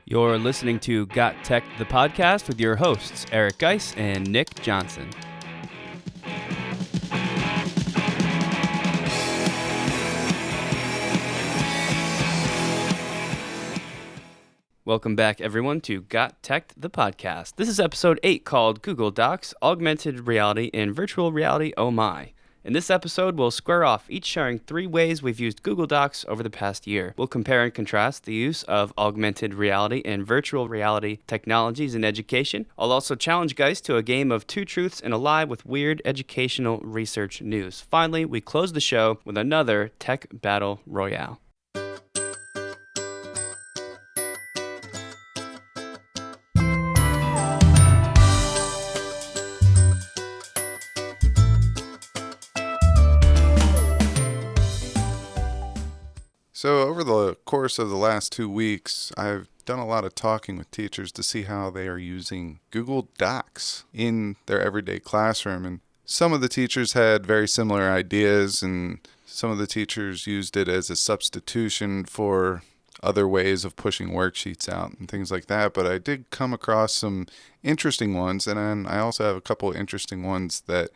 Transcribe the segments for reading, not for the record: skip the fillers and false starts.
You're listening to GotTechED the Podcast with your hosts, Eric Guise and Nick Johnson. Welcome back, everyone, to GotTechED the Podcast. This is episode 8 called Google Docs, Augmented Reality, and Virtual Reality, Oh My. In this episode, we'll square off, each sharing 3 ways we've used Google Docs over the past year. We'll compare and contrast the use of augmented reality and virtual reality technologies in education. I'll also challenge Guise to a game of 2 truths and a lie with weird educational research news. Finally, we close the show with another Tech Battle Royale. So over the course of the last 2 weeks, I've done a lot of talking with teachers to see how they are using Google Docs in their everyday classroom. And some of the teachers had very similar ideas, and some of the teachers used it as a substitution for other ways of pushing worksheets out and things like that. But I did come across some interesting ones, and then I also have a couple of interesting ones that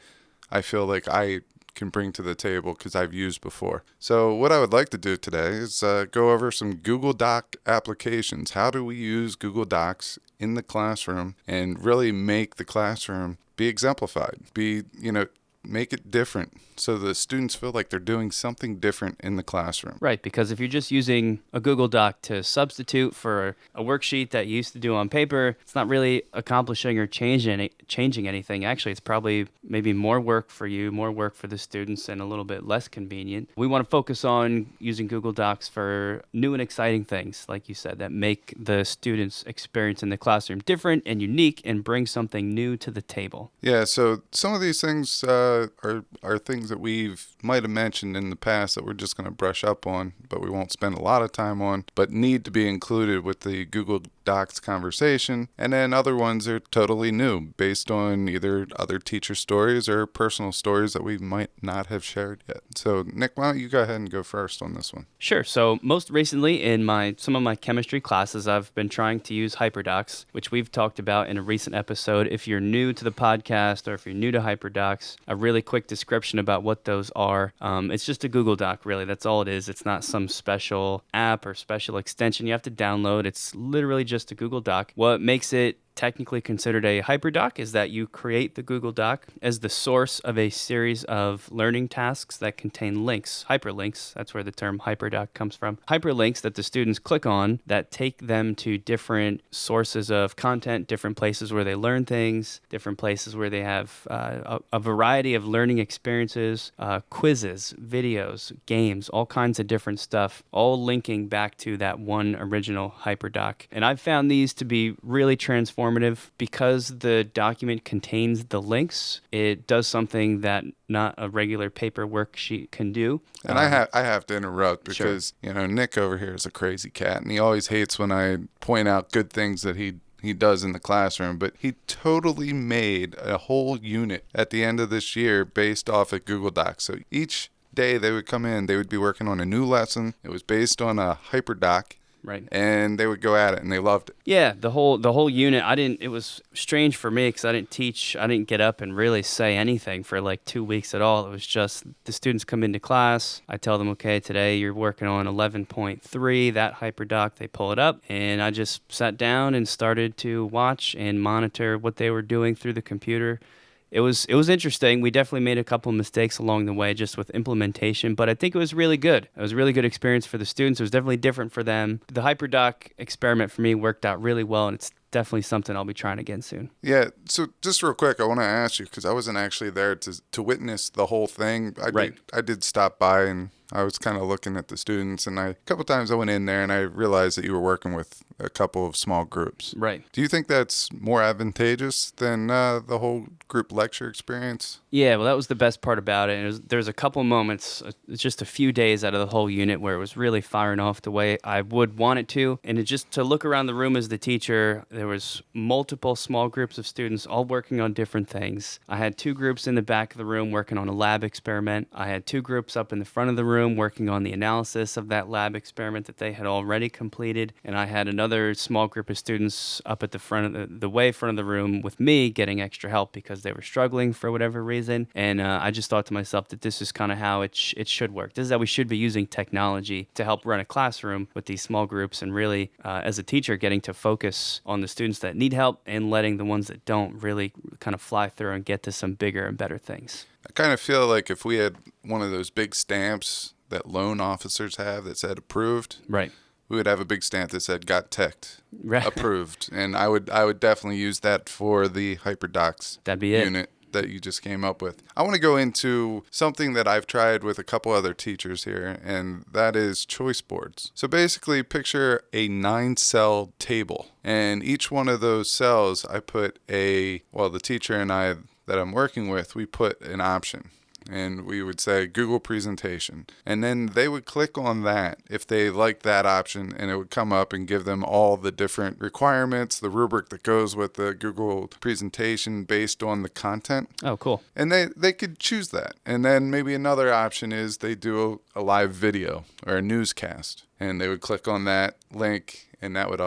I feel like I can bring to the table because I've used before. So what I would like to do today is go over some Google Doc applications. How do we use Google Docs in the classroom and really make the classroom be exemplified, make it different so the students feel like they're doing something different in the classroom. Right, because if you're just using a Google Doc to substitute for a worksheet that you used to do on paper, it's not really accomplishing or changing anything. Actually, it's probably maybe more work for you, more work for the students, and a little bit less convenient. We want to focus on using Google Docs for new and exciting things, like you said, that make the students' experience in the classroom different and unique and bring something new to the table. Yeah, so some of these things are things that we've might have mentioned in the past that we're just going to brush up on, but we won't spend a lot of time on, but need to be included with the Google Docs conversation. And then other ones are totally new, based on either other teacher stories or personal stories that we might not have shared yet. So Nick, why don't you go ahead and go first on this one? Sure. So most recently in some of my chemistry classes, I've been trying to use Hyperdocs, which we've talked about in a recent episode. If you're new to the podcast or if you're new to Hyperdocs, a really quick description about what those are. It's just a Google Doc, really. That's all it is. It's not some special app or special extension you have to download. It's literally just a Google Doc. What makes it technically considered a hyperdoc is that you create the Google Doc as the source of a series of learning tasks that contain links, hyperlinks. That's where the term hyperdoc comes from. Hyperlinks that the students click on that take them to different sources of content, different places where they learn things, different places where they have a variety of learning experiences, quizzes, videos, games, all kinds of different stuff, all linking back to that one original hyperdoc. And I've found these to be really transformative because the document contains the links. It does something that not a regular paper worksheet can do. And I have to interrupt because, sure, Nick over here is a crazy cat, and he always hates when I point out good things that he does in the classroom, but he totally made a whole unit at the end of this year based off of Google Docs. So each day they would come in, they would be working on a new lesson. It was based on a hyperdoc. Right. And they would go at it, and they loved it. Yeah, the whole unit. It was strange for me because I didn't get up and really say anything for like 2 weeks at all. It was just the students come into class. I tell them, okay, today you're working on 11.3, that hyperdoc. They pull it up, and I just sat down and started to watch and monitor what they were doing through the computer. It was interesting. We definitely made a couple of mistakes along the way just with implementation, but I think it was really good. It was a really good experience for the students. It was definitely different for them. The Hyperdoc experiment for me worked out really well, and it's definitely something I'll be trying again soon. Yeah, so just real quick, I want to ask you, because I wasn't actually there to witness the whole thing. I did stop by, and I was kind of looking at the students, and a couple times I went in there, and I realized that you were working with a couple of small groups. Right. Do you think that's more advantageous than the whole group lecture experience? Yeah, well, that was the best part about it. There was a couple moments, just a few days out of the whole unit where it was really firing off the way I would want it to. And just to look around the room as the teacher, there was multiple small groups of students all working on different things. I had 2 groups in the back of the room working on a lab experiment. I had 2 groups up in the front of the room room working on the analysis of that lab experiment that they had already completed. And I had another small group of students up at the front of the way front of the room with me getting extra help because they were struggling for whatever reason. And I just thought to myself that this is kind of how it should work. This is how we should be using technology to help run a classroom with these small groups, and really, as a teacher, getting to focus on the students that need help and letting the ones that don't really kind of fly through and get to some bigger and better things. I kind of feel like if we had one of those big stamps that loan officers have that said approved, Right. we would have a big stamp that said GotTechED Right. approved. And I would definitely use that for the Hyperdocs That'd be it. unit that you just came up with. I want to go into something that I've tried with a couple other teachers here, and that is choice boards. So basically, picture a 9-cell table, and each one of those cells, I put the teacher and I that I'm working with, we put an option. And we would say Google presentation. And then they would click on that if they liked that option, and it would come up and give them all the different requirements, the rubric that goes with the Google presentation based on the content. Oh, cool. And they could choose that. And then maybe another option is they do a live video or a newscast. And they would click on that link, and that would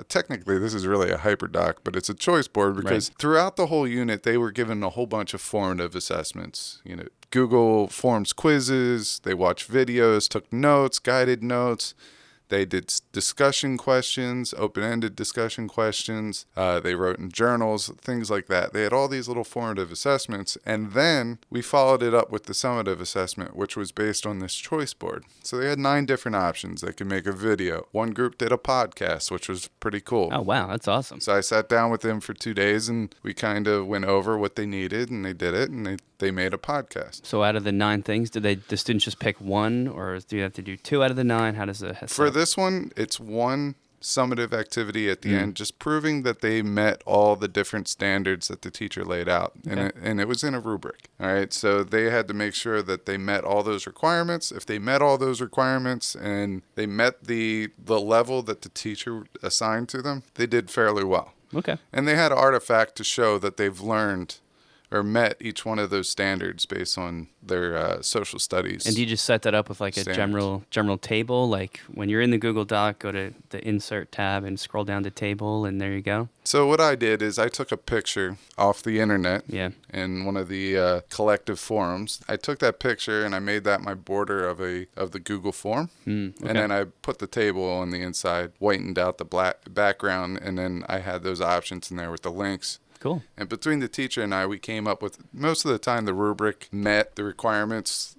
technically, this is really a Hyperdoc, but it's a choice board because throughout the whole unit, they were given a whole bunch of formative assessments. Google Forms quizzes, they watched videos, took notes, guided notes. They did discussion questions, open-ended discussion questions. They wrote in journals, things like that. They had all these little formative assessments. And then we followed it up with the summative assessment, which was based on this choice board. So they had 9 different options. They could make a video. One group did a podcast, which was pretty cool. Oh, wow. That's awesome. So I sat down with them for 2 days, and we kind of went over what they needed, and they did it, and they made a podcast. So out of the 9 things, do the students just pick one, or do you have to do 2 out of the 9? How does it? For this one, it's one summative activity at the end, just proving that they met all the different standards that the teacher laid out. Okay. And it was in a rubric. All right. So they had to make sure that they met all those requirements. If they met all those requirements and they met the level that the teacher assigned to them, they did fairly well. Okay. And they had an artifact to show that they've learned or met each one of those standards based on their social studies. And do you just set that up with like a standards. general table? Like when you're in the Google Doc, go to the Insert tab and scroll down to Table, and there you go. So what I did is I took a picture off the internet in one of the collective forums. I took that picture and I made that my border of the Google form. Okay. And then I put the table on the inside, whitened out the black background, and then I had those options in there with the links. Cool. And between the teacher and I, we came up with, most of the time, the rubric met the requirements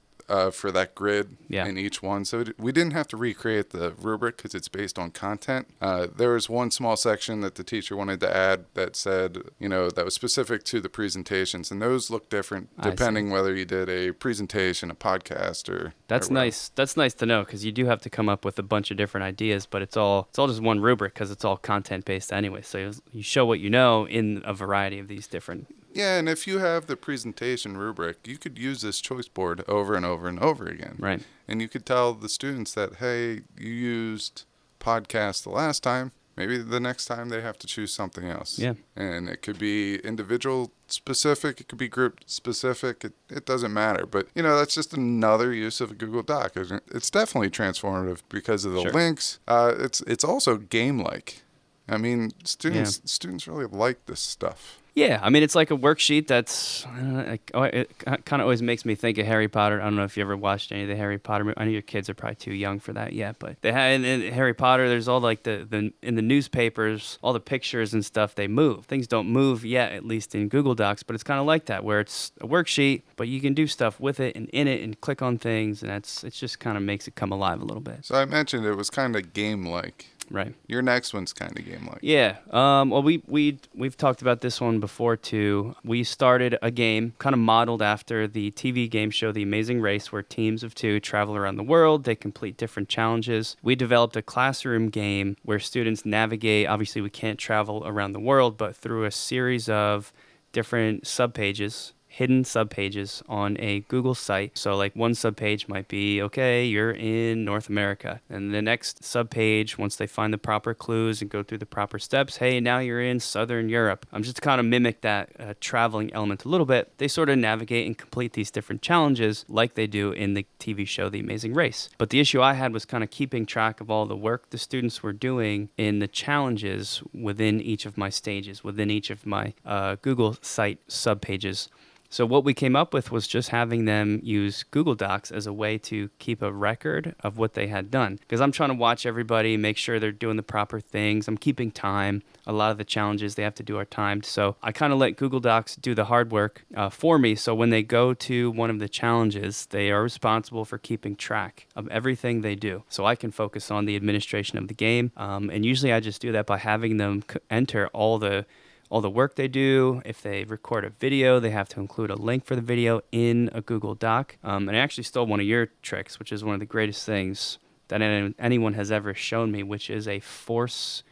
for that grid in each one. So we didn't have to recreate the rubric because it's based on content. There was one small section that the teacher wanted to add that said, that was specific to the presentations. And those look different depending whether you did a presentation, a podcast, or... That's nice. That's nice to know because you do have to come up with a bunch of different ideas, but it's all just one rubric because it's all content-based anyway. So you show what you know in a variety of these different... Yeah, and if you have the presentation rubric, you could use this choice board over and over and over again. Right. And you could tell the students that, hey, you used podcast the last time. Maybe the next time they have to choose something else. Yeah. And it could be individual specific. It could be group specific. It doesn't matter. But, that's just another use of a Google Doc. It's definitely transformative because of the links. It's also game-like. I mean, students really like this stuff. Yeah, I mean, it's like a worksheet that's, it kind of always makes me think of Harry Potter. I don't know if you ever watched any of the Harry Potter movies. I know your kids are probably too young for that yet, but they had in Harry Potter, there's all like the in the newspapers, all the pictures and stuff, they move. Things don't move yet, at least in Google Docs, but it's kind of like that, where it's a worksheet, but you can do stuff with it and in it and click on things, and it just kind of makes it come alive a little bit. So I mentioned it was kind of game-like. Right. Your next one's kind of game-like. Yeah. Well, we've talked about this one before too. We started a game kind of modeled after the TV game show The Amazing Race, where teams of 2 travel around the world. They complete different challenges. We developed a classroom game where students navigate. Obviously, we can't travel around the world, but through a series of different subpages hidden subpages on a Google site. So like one subpage might be, okay, you're in North America. And the next subpage, once they find the proper clues and go through the proper steps, hey, now you're in Southern Europe. Just to kind of mimic that traveling element a little bit, they sort of navigate and complete these different challenges like they do in the TV show The Amazing Race. But the issue I had was kind of keeping track of all the work the students were doing in the challenges within each of my stages, within each of my Google site subpages. So what we came up with was just having them use Google Docs as a way to keep a record of what they had done. Because I'm trying to watch everybody, make sure they're doing the proper things. I'm keeping time. A lot of the challenges they have to do are timed. So I kind of let Google Docs do the hard work for me. So when they go to one of the challenges, they are responsible for keeping track of everything they do. So I can focus on the administration of the game. And usually I just do that by having them enter all the work they do. If they record a video, they have to include a link for the video in a Google Doc. And I actually stole one of your tricks, which is one of the greatest things that anyone has ever shown me, which is a force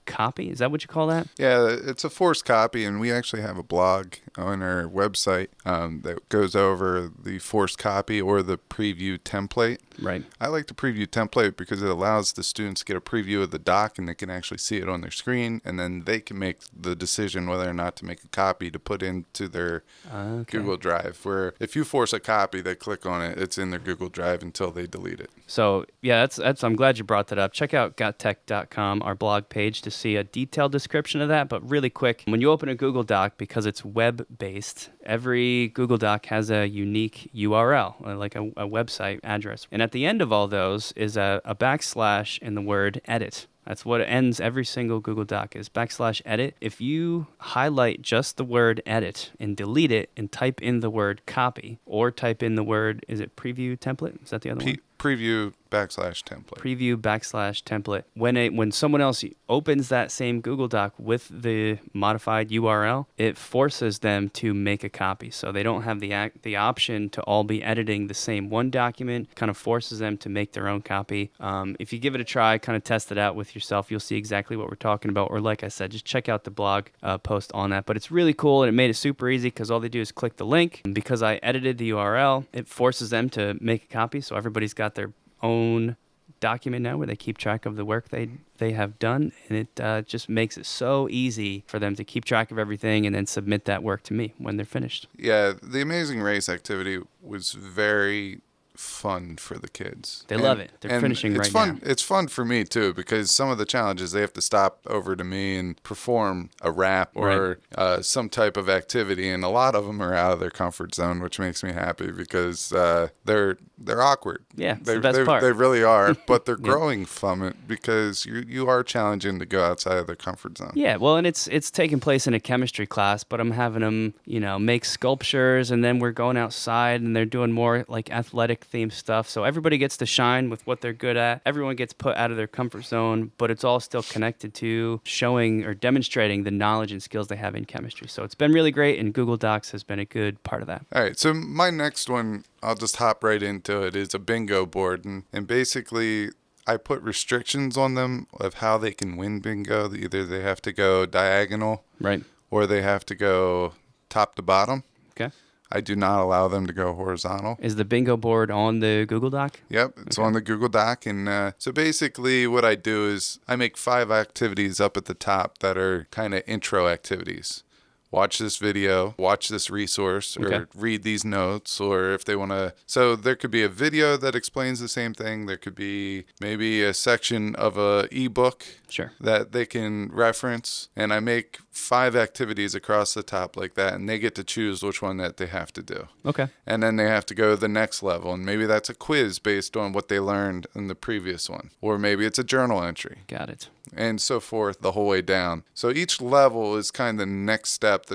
copy. Is that what you call that? Yeah, it's a forced copy, and we actually have a blog on our website that goes over the forced copy or the preview template. Right. I like the preview template because it allows the students to get a preview of the doc and they can actually see it on their screen, and then they can make the decision whether or not to make a copy to put into their Google Drive, where if you force a copy, they click on it, it's in their Google Drive until they delete it. So yeah, that's I'm glad you brought that up. Check out GotTech.com, our blog page, to see a detailed description of that. But really quick, when you open a Google Doc, because it's web-based, every Google Doc has a unique URL, like a website address. And at the end of all those is a backslash in the word edit. That's what ends every single Google Doc is /edit. If you highlight just the word edit and delete it and type in the word copy, or type in the word, is it preview template? Is that the other one? Preview /template. Preview /template. When someone else opens that same Google Doc with the modified URL, it forces them to make a copy. So they don't have the option to all be editing the same one document. Kind of forces them to make their own copy. If you give it a try, kind of test it out with yourself, you'll see exactly what we're talking about. Or like I said, just check out the blog post on that. But it's really cool, and it made it super easy because all they do is click the link. And because I edited the URL, it forces them to make a copy. So everybody's got their own document now where they keep track of the work they have done, and it just makes it so easy for them to keep track of everything and then submit that work to me when they're finished. Yeah, the Amazing Race activity was very fun for the kids. They love it. They're finishing right now. It's fun for me too, because some of the challenges they have to stop over to me and perform a rap or some type of activity, and a lot of them are out of their comfort zone, which makes me happy because they're awkward. Yeah, it's the best part. They really are, but they're growing from it because you are challenging to go outside of their comfort zone. Yeah, well, and it's taking place in a chemistry class, but I'm having them, make sculptures, and then we're going outside and they're doing more like athletic themed stuff. So everybody gets to shine with what they're good at. Everyone gets put out of their comfort zone, but it's all still connected to showing or demonstrating the knowledge and skills they have in chemistry. So it's been really great, and Google Docs has been a good part of that. All right, so my next one, I'll just hop right into it, is a bingo board. And basically, I put restrictions on them of how they can win bingo. Either they have to go diagonal, right, or they have to go top to bottom. Okay. I do not allow them to go horizontal. Is the bingo board on the Google Doc? Yep, it's on the Google Doc. And so basically what I do is I make 5 activities up at the top that are kind of intro activities. Watch this video, watch this resource, or read these notes, or if they want to. So there could be a video that explains the same thing. There could be maybe a section of a ebook that they can reference. And I make 5 activities across the top like that, and they get to choose which one that they have to do. Okay. And then they have to go to the next level, and maybe that's a quiz based on what they learned in the previous one. Or maybe it's a journal entry. Got it. And so forth the whole way down. So each level is kind of the next step,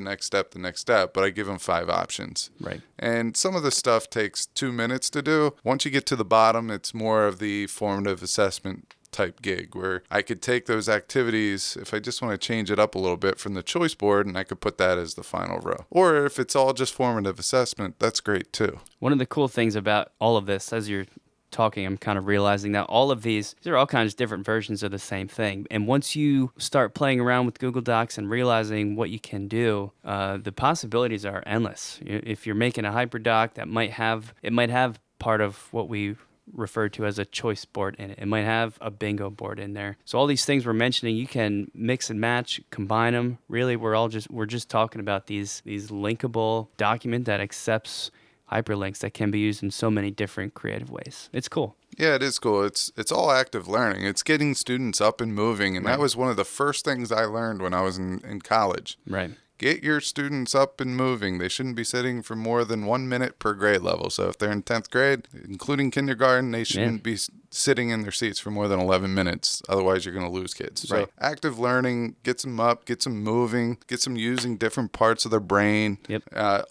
but I give them 5 options. Right. And some of the stuff takes 2 minutes to do. Once you get to the bottom, it's more of the formative assessment type gig where I could take those activities if I just want to change it up a little bit from the choice board, and I could put that as the final row. Or if it's all just formative assessment, that's great too. One of the cool things about all of this, as you're talking, I'm kind of realizing that all of these are all kinds of different versions of the same thing. And once you start playing around with Google Docs and realizing what you can do, the possibilities are endless. If you're making a Hyperdoc that might have part of what we refer to as a choice board in it. It might have a bingo board in there. So all these things we're mentioning, you can mix and match, combine them. Really, we're just talking about these linkable document that accepts hyperlinks that can be used in so many different creative ways. It's cool. Yeah, it is cool. It's all active learning. It's getting students up and moving, and that was one of the first things I learned when I was in college. Right. Get your students up and moving. They shouldn't be sitting for more than 1 minute per grade level. So if they're in 10th grade, including kindergarten, they shouldn't be sitting in their seats for more than 11 minutes. Otherwise, you're going to lose kids. So active learning, gets them up, gets them moving, gets them using different parts of their brain.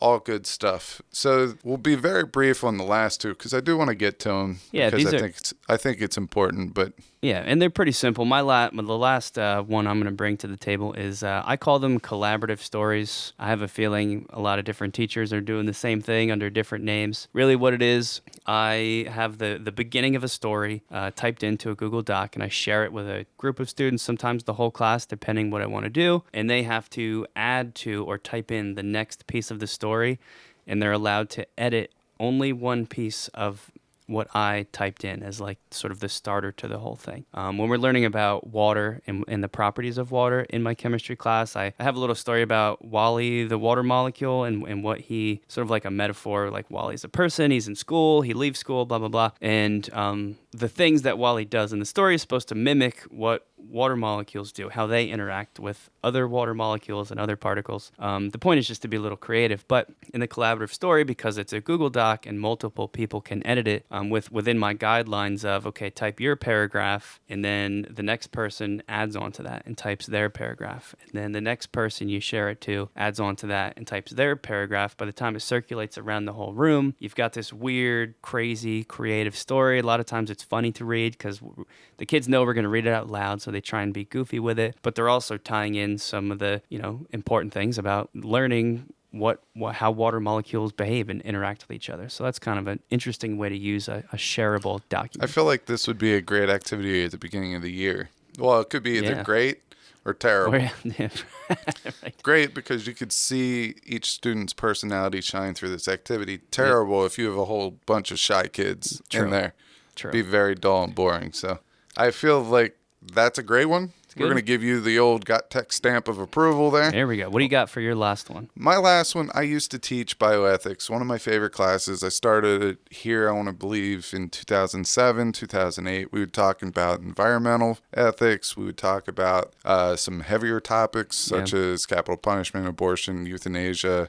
All good stuff. So we'll be very brief on the last two because I do want to get to them. Yeah, because I think it's important, but... Yeah, and they're pretty simple. The last one I'm going to bring to the table is I call them collaborative stories. I have a feeling a lot of different teachers are doing the same thing under different names. Really what it is, I have the beginning of a story typed into a Google Doc, and I share it with a group of students, sometimes the whole class, depending what I want to do, and they have to add to or type in the next piece of the story, and they're allowed to edit only one piece of what I typed in as like sort of the starter to the whole thing. When we're learning about water and the properties of water in my chemistry class, I have a little story about Wally, the water molecule, and what he, sort of like a metaphor, like Wally's a person, he's in school, he leaves school, blah, blah, blah. And the things that Wally does in the story is supposed to mimic what water molecules do, how they interact with other water molecules and other particles. The point is just to be a little creative, but in the collaborative story, because it's a Google Doc and multiple people can edit it within my guidelines of, okay, type your paragraph, and then the next person adds on to that and types their paragraph. And then the next person you share it to adds on to that and types their paragraph. By the time it circulates around the whole room, you've got this weird, crazy, creative story. A lot of times it's funny to read because the kids know we're going to read it out loud, so they try and be goofy with it, but they're also tying in some of the, important things about learning how water molecules behave and interact with each other. So that's kind of an interesting way to use a shareable document. I feel like this would be a great activity at the beginning of the year. Well, it could be either great or terrible. Right. Great because you could see each student's personality shine through this activity. Terrible if you have a whole bunch of shy kids in there. True. Be very dull and boring. So I feel like that's a great one. We're going to give you the old GotTech stamp of approval there. There we go. What do you got for your last one? My last one, I used to teach bioethics, one of my favorite classes. I started it here, I want to believe, in 2007, 2008. We would talk about environmental ethics. We would talk about some heavier topics such as capital punishment, abortion, euthanasia,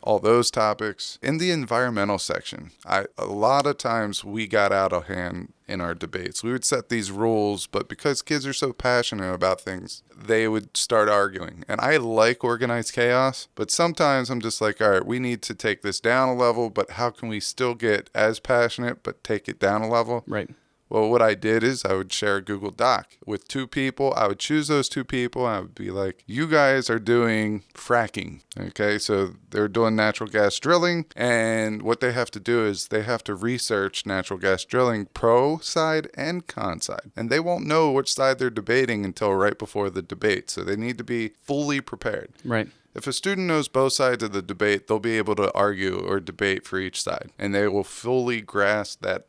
all those topics. In the environmental section, a lot of times we got out of hand in our debates. We would set these rules, but because kids are so passionate about things, they would start arguing. And I like organized chaos, but sometimes I'm just like, all right, we need to take this down a level, but how can we still get as passionate but take it down a level? Right. Well, what I did is I would share a Google Doc with two people. I would choose those two people, and I would be like, you guys are doing fracking, okay? So they're doing natural gas drilling, and what they have to do is they have to research natural gas drilling pro side and con side. And they won't know which side they're debating until right before the debate, so they need to be fully prepared. Right. If a student knows both sides of the debate, they'll be able to argue or debate for each side, and they will fully grasp that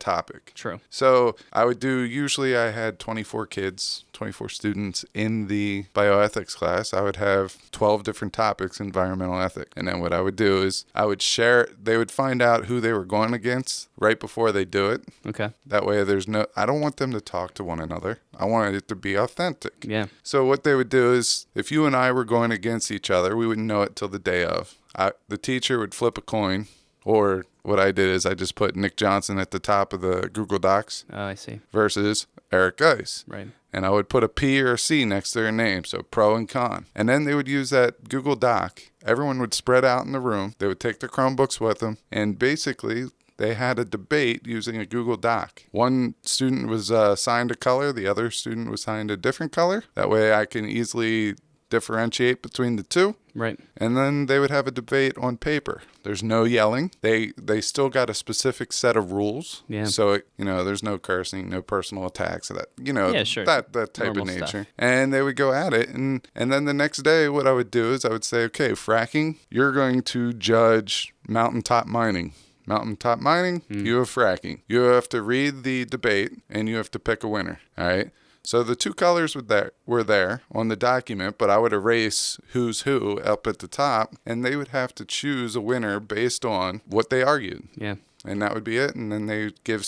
topic. True. So usually I had 24 students in the bioethics class. I would have 12 different topics, environmental ethics. And then what I would do is I would share, they would find out who they were going against right before they do it. Okay. That way I don't want them to talk to one another. I wanted it to be authentic. Yeah. So what they would do is if you and I were going against each other, we wouldn't know it till the day of. The teacher would flip a coin. Or what I did is I just put Nick Johnson at the top of the Google Docs. Oh, I see. Versus Eric Guise. Right. And I would put a P or a C next to their name, so pro and con. And then they would use that Google Doc. Everyone would spread out in the room. They would take their Chromebooks with them. And basically, they had a debate using a Google Doc. One student was assigned a color. The other student was assigned a different color. That way I can easily differentiate between the two. Right. And then they would have a debate on paper. There's no yelling. They still got a specific set of rules. Yeah. So, there's no cursing, no personal attacks, Yeah, sure. that type Normal of nature. stuff. And they would go at it. And then the next day, what I would do is I would say, okay, fracking, you're going to judge mountaintop mining. Mountaintop mining, you have fracking. You have to read the debate, and you have to pick a winner. All right? So the two colors were there on the document, but I would erase who's who up at the top, and they would have to choose a winner based on what they argued. Yeah. And that would be it, and then they would give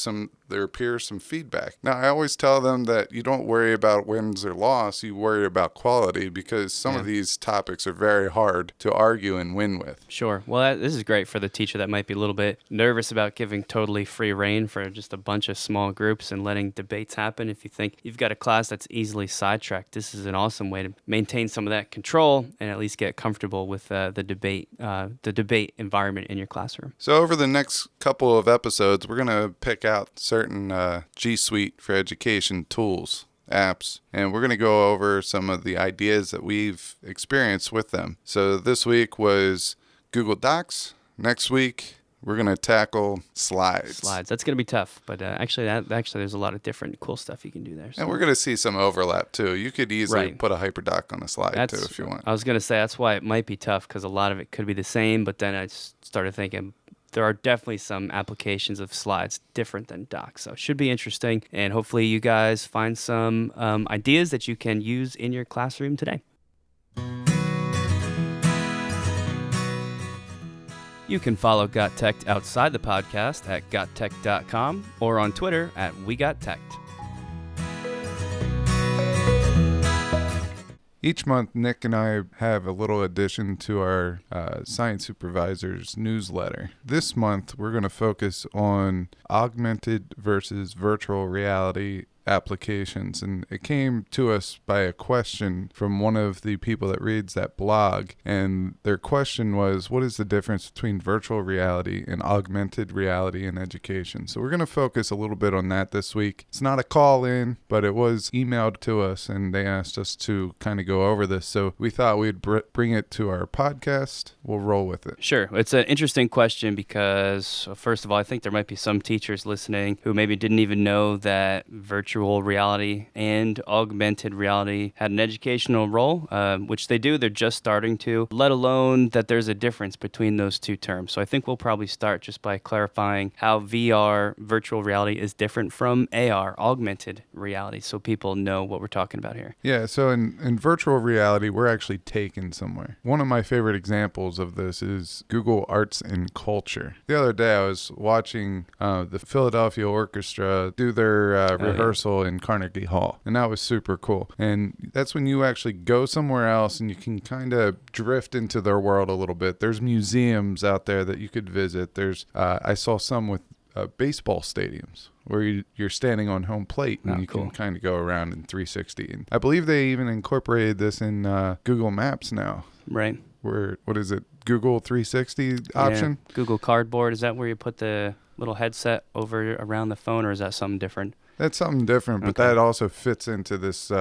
their peers some feedback. Now, I always tell them that you don't worry about wins or loss, you worry about quality, because some of these topics are very hard to argue and win with. Sure. Well, this is great for the teacher that might be a little bit nervous about giving totally free reign for just a bunch of small groups and letting debates happen. If you think you've got a class that's easily sidetracked, this is an awesome way to maintain some of that control and at least get comfortable with the debate environment in your classroom. So over the next couple of episodes, we're going to pick out certain G Suite for Education tools, apps, and we're going to go over some of the ideas that we've experienced with them. So this week was Google Docs. Next week, we're going to tackle slides. That's going to be tough, but actually there's a lot of different cool stuff you can do there. So. And we're going to see some overlap too. You could easily put a Hyperdoc on a slide too if you want. I was going to say that's why it might be tough, because a lot of it could be the same, but then I started thinking there are definitely some applications of slides different than docs. So it should be interesting, and hopefully you guys find some ideas that you can use in your classroom today. You can follow GotTechED outside the podcast at gottech.com or on Twitter at WeGotTechED. Each month, Nick and I have a little addition to our science supervisor's newsletter. This month, we're going to focus on augmented versus virtual reality applications, and it came to us by a question from one of the people that reads that blog, and their question was, what is the difference between virtual reality and augmented reality in education? So we're going to focus a little bit on that this week. It's not a call in, but it was emailed to us, and they asked us to kind of go over this, so we thought we'd bring it to our podcast. We'll roll with it. Sure. It's an interesting question because, first of all, I think there might be some teachers listening who maybe didn't even know that virtual reality and augmented reality had an educational role, which they do. They're just starting to, let alone that there's a difference between those two terms. So I think we'll probably start just by clarifying how VR, virtual reality, is different from AR, augmented reality, so people know what we're talking about here. Yeah, so in virtual reality, we're actually taken somewhere. One of my favorite examples of this is Google Arts and Culture. The other day, I was watching the Philadelphia Orchestra do their rehearsal in Carnegie Hall, and that was super cool. And that's when you actually go somewhere else and you can kind of drift into their world a little bit. There's museums out there that you could visit. There's I saw some with baseball stadiums where you're standing on home plate and you can kind of go around in 360. And I believe they even incorporated this in Google Maps now. Right. Where, what is it, Google 360 option? Yeah. Google Cardboard, is that where you put the little headset over around the phone, or is that something different? That's something different, but that also fits into this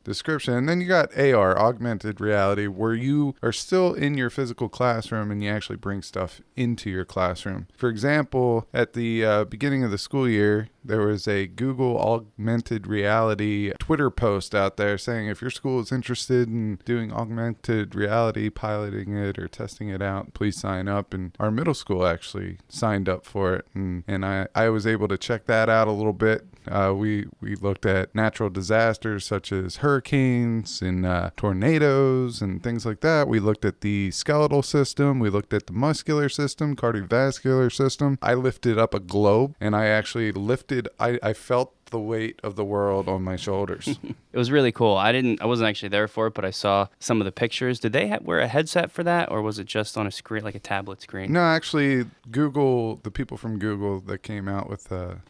description. And then you got AR, augmented reality, where you are still in your physical classroom and you actually bring stuff into your classroom. For example, at the beginning of the school year, there was a Google Augmented Reality Twitter post out there saying if your school is interested in doing augmented reality, piloting it or testing it out, please sign up. And our middle school actually signed up for it. And I was able to check that out a little bit. We looked at natural disasters such as hurricanes and tornadoes and things like that. We looked at the skeletal system. We looked at the muscular system, cardiovascular system. I lifted up a globe, and I actually I felt the weight of the world on my shoulders. It was really cool. I wasn't actually there for it, but I saw some of the pictures. Did they wear a headset for that, or was it just on a screen, like a tablet screen? No, actually, the people from Google that came out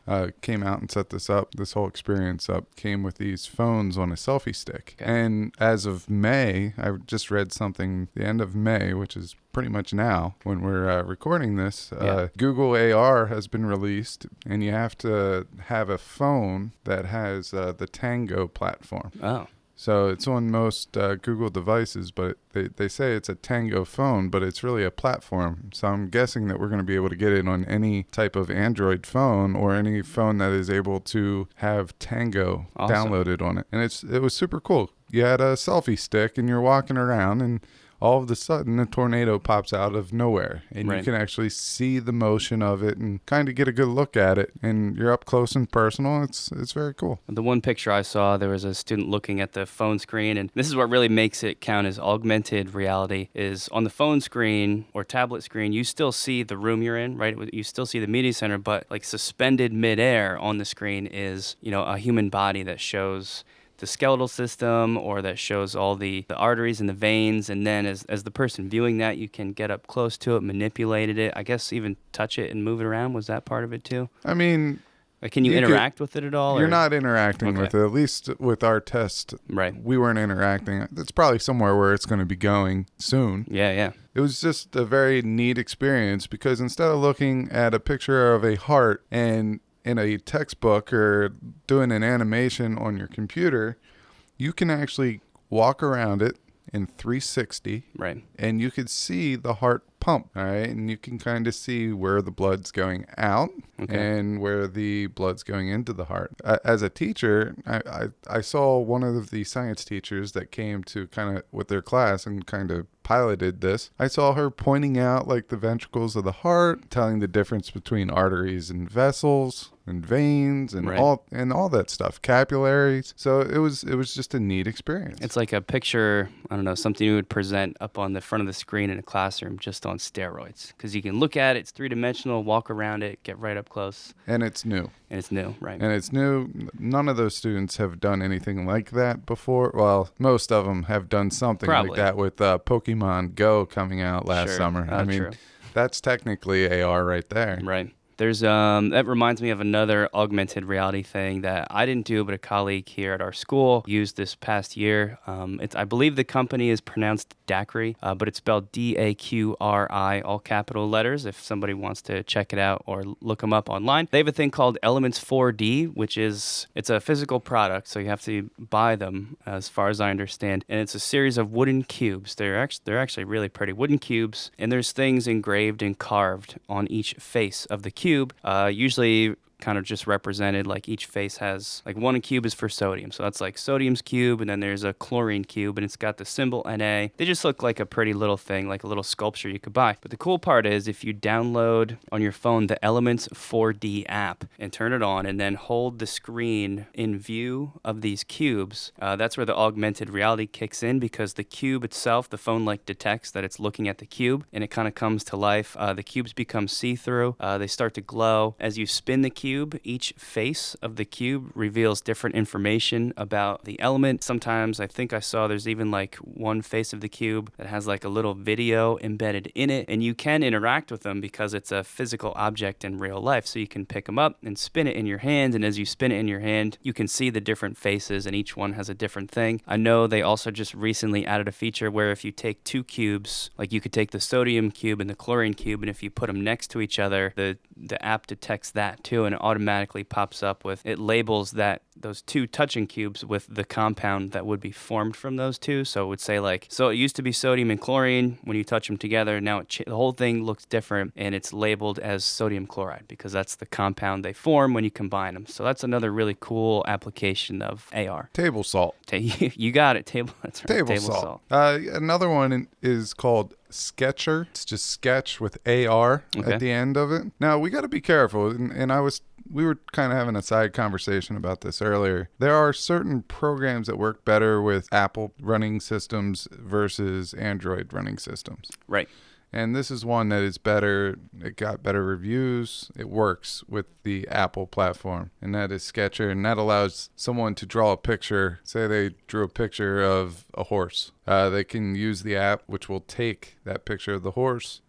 and set this whole experience up, came with these phones on a selfie stick. Okay. And as of May, I just read something, the end of May, which is pretty much now when we're recording this, Google AR has been released, and you have to have a phone that has the Tango platform. Oh. So it's on most Google devices, but they say it's a Tango phone, but it's really a platform. So I'm guessing that we're going to be able to get it on any type of Android phone or any phone that is able to have Tango downloaded on it. And it was super cool. You had a selfie stick and you're walking around and all of a sudden a tornado pops out of nowhere and you can actually see the motion of it and kind of get a good look at it, and you're up close and personal. It's very cool. The one picture I saw, there was a student looking at the phone screen, and this is what really makes it count as augmented reality, is on the phone screen or tablet screen, you still see the room you're in, right? You still see the media center, but like suspended midair on the screen is, a human body that shows the skeletal system, or that shows all the arteries and the veins, and then as the person viewing that, you can get up close to it, manipulate it, I guess even touch it and move it around. Was that part of it too? I mean, like, can you interact with it at all? You're not interacting with it, at least with our test. Right. We weren't interacting. It's probably somewhere where it's going to be going soon. Yeah. It was just a very neat experience because instead of looking at a picture of a heart and in a textbook or doing an animation on your computer, you can actually walk around it in 360. Right. And you could see the heart pump, all right? And you can kind of see where the blood's going out and where the blood's going into the heart. As a teacher, I saw one of the science teachers that came to kind of with their class and kind of piloted this. I saw her pointing out like the ventricles of the heart, telling the difference between arteries and vessels and veins and all that stuff, capillaries. So it was just a neat experience. It's like a picture, I don't know, something you would present up on the front of the screen in a classroom just on steroids, because you can look at it, it's three-dimensional, walk around it, get right up close. And it's new. Right. And it's new. None of those students have done anything like that before. Well, most of them have done something like that with Pokemon Go coming out last summer. I mean, that's technically AR right there. Right. There's that reminds me of another augmented reality thing that I didn't do, but a colleague here at our school used this past year. I believe the company is pronounced Daqri, but it's spelled DAQRI, all capital letters, if somebody wants to check it out or look them up online. They have a thing called Elements 4D, it's a physical product, so you have to buy them, as far as I understand. And it's a series of wooden cubes. They're actually really pretty wooden cubes, and there's things engraved and carved on each face of the cube. Usually kind of just represented, like each face has, like one cube is for sodium, so that's like sodium's cube, and then there's a chlorine cube, and it's got the symbol Na. They just look like a pretty little thing, like a little sculpture you could buy. But the cool part is if you download on your phone the Elements 4D app and turn it on and then hold the screen in view of these cubes, that's where the augmented reality kicks in, because the cube itself, the phone like detects that it's looking at the cube, and it kind of comes to life. The cubes become see-through. They start to glow. As you spin the cube, each face of the cube reveals different information about the element. Sometimes I think I saw there's even like one face of the cube that has like a little video embedded in it, and you can interact with them because it's a physical object in real life. So you can pick them up and spin it in your hand, and as you spin it in your hand, you can see the different faces, and each one has a different thing. I know they also just recently added a feature where if you take two cubes, like you could take the sodium cube and the chlorine cube, and if you put them next to each other, the app detects that too, and it automatically pops up with, it labels those two touching cubes with the compound that would be formed from those two. So it would say like, so it used to be sodium and chlorine. When you touch them together, now the whole thing looks different, and it's labeled as sodium chloride because that's the compound they form when you combine them. So that's another really cool application of AR. Table salt. You got it. That's right. Table salt. Another one is called Sketcher. It's just sketch with AR at the end of it. Now we got to be careful, and we were kind of having a side conversation about this earlier. There are certain programs that work better with Apple running systems versus Android running systems. Right. And this is one that is better. It got better reviews. It works with the Apple platform, and that is Sketcher. And that allows someone to draw a picture. Say they drew a picture of a horse. They can use the app, which will take that picture of the horse,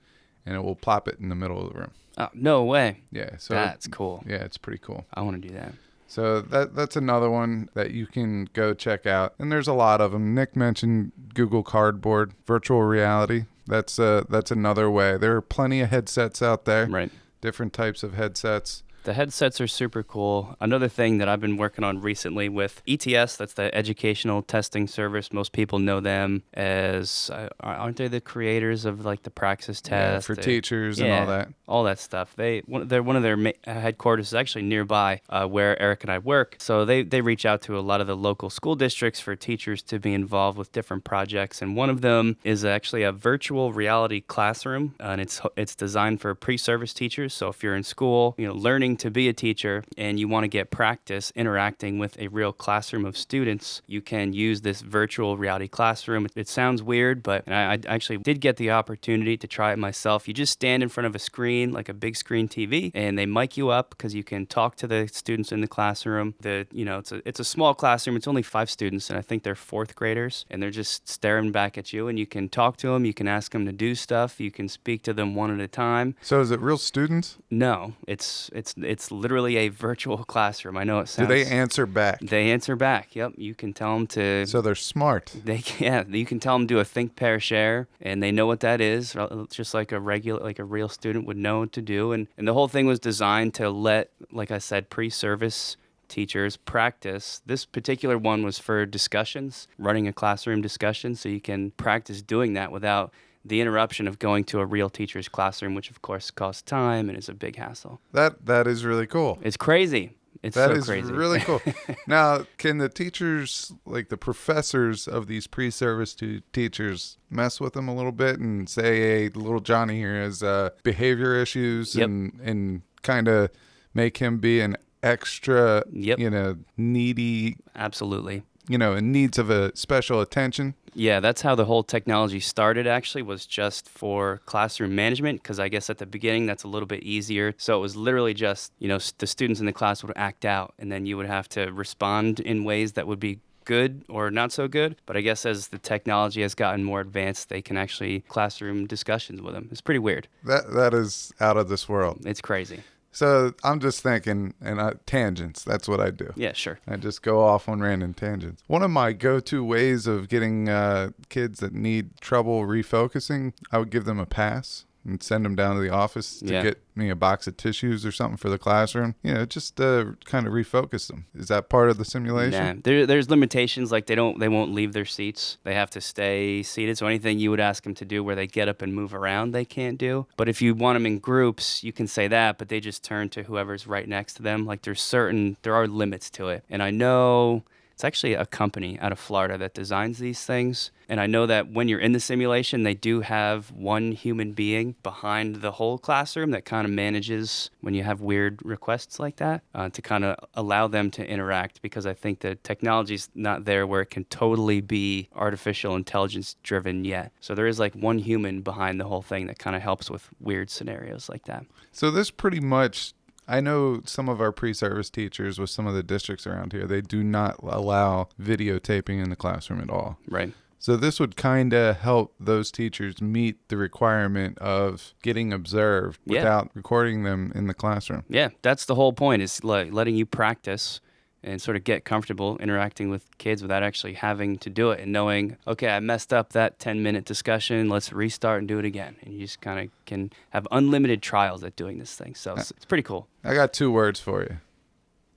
and it will plop it in the middle of the room. Oh, no way. Yeah. So that's cool. Yeah, it's pretty cool. I want to do that. So that's another one that you can go check out. And there's a lot of them. Nick mentioned Google Cardboard, virtual reality. That's another way. There are plenty of headsets out there. Right. Different types of headsets. The headsets are super cool. Another thing that I've been working on recently with ETS, that's the Educational Testing Service. Most people know them as, aren't they the creators of like the Praxis test? For teachers and all that. All that stuff. They're one of their headquarters is actually nearby where Eric and I work. So they reach out to a lot of the local school districts for teachers to be involved with different projects. And one of them is actually a virtual reality classroom, and it's designed for pre-service teachers. So if you're in school, learning to be a teacher and you want to get practice interacting with a real classroom of students, you can use this virtual reality classroom. It sounds weird, but I actually did get the opportunity to try it myself. You just stand in front of a screen, like a big screen TV, and they mic you up because you can talk to the students in the classroom. It's a small classroom. It's only 5 students, and I think they're 4th graders, and they're just staring back at you, and you can talk to them. You can ask them to do stuff. You can speak to them one at a time. So is it real students? No, it's literally a virtual classroom. I know it sounds... Do they answer back? They answer back. Yep. You can tell them to... So they're smart. You can tell them to do a think, pair, share, and they know what that is, just like a real student would know what to do. And the whole thing was designed to let, like I said, pre-service teachers practice. This particular one was for discussions, running a classroom discussion, so you can practice doing that without the interruption of going to a real teacher's classroom, which of course costs time and is a big hassle. That is really cool. It's crazy. That is really cool. Now, can the teachers, like the professors of these pre-service teachers, mess with them a little bit and say, hey, little Johnny here has behavior issues, Yep. and kind of make him be an extra, needy, Absolutely. in needs of a special attention? Yeah, that's how the whole technology started, actually, was just for classroom management, because I guess at the beginning that's a little bit easier. So it was literally just, the students in the class would act out, and then you would have to respond in ways that would be good or not so good. But I guess as the technology has gotten more advanced, they can actually classroom discussions with them. It's pretty weird. That is out of this world. It's crazy. So I'm just thinking, tangents, that's what I do. Yeah, sure. I just go off on random tangents. One of my go-to ways of getting kids that need trouble refocusing, I would give them a pass and send them down to the office to get me a box of tissues or something for the classroom. Just to kind of refocus them. Is that part of the simulation? Yeah, there's limitations, like they won't leave their seats. They have to stay seated. So anything you would ask them to do where they get up and move around, they can't do. But if you want them in groups, you can say that, but they just turn to whoever's right next to them. Like there are limits to it. And I know it's actually a company out of Florida that designs these things. And I know that when you're in the simulation, they do have one human being behind the whole classroom that kind of manages when you have weird requests like that, to kind of allow them to interact, because I think the technology's not there where it can totally be artificial intelligence driven yet. So there is like one human behind the whole thing that kind of helps with weird scenarios like that. So this pretty much... I know some of our pre-service teachers with some of the districts around here, they do not allow videotaping in the classroom at all. Right. So this would kind of help those teachers meet the requirement of getting observed without recording them in the classroom. Yeah, that's the whole point, is like letting you practice and sort of get comfortable interacting with kids without actually having to do it, and knowing, okay, I messed up that 10-minute discussion, let's restart and do it again. And you just kind of can have unlimited trials at doing this thing. So it's pretty cool. I got 2 words for you.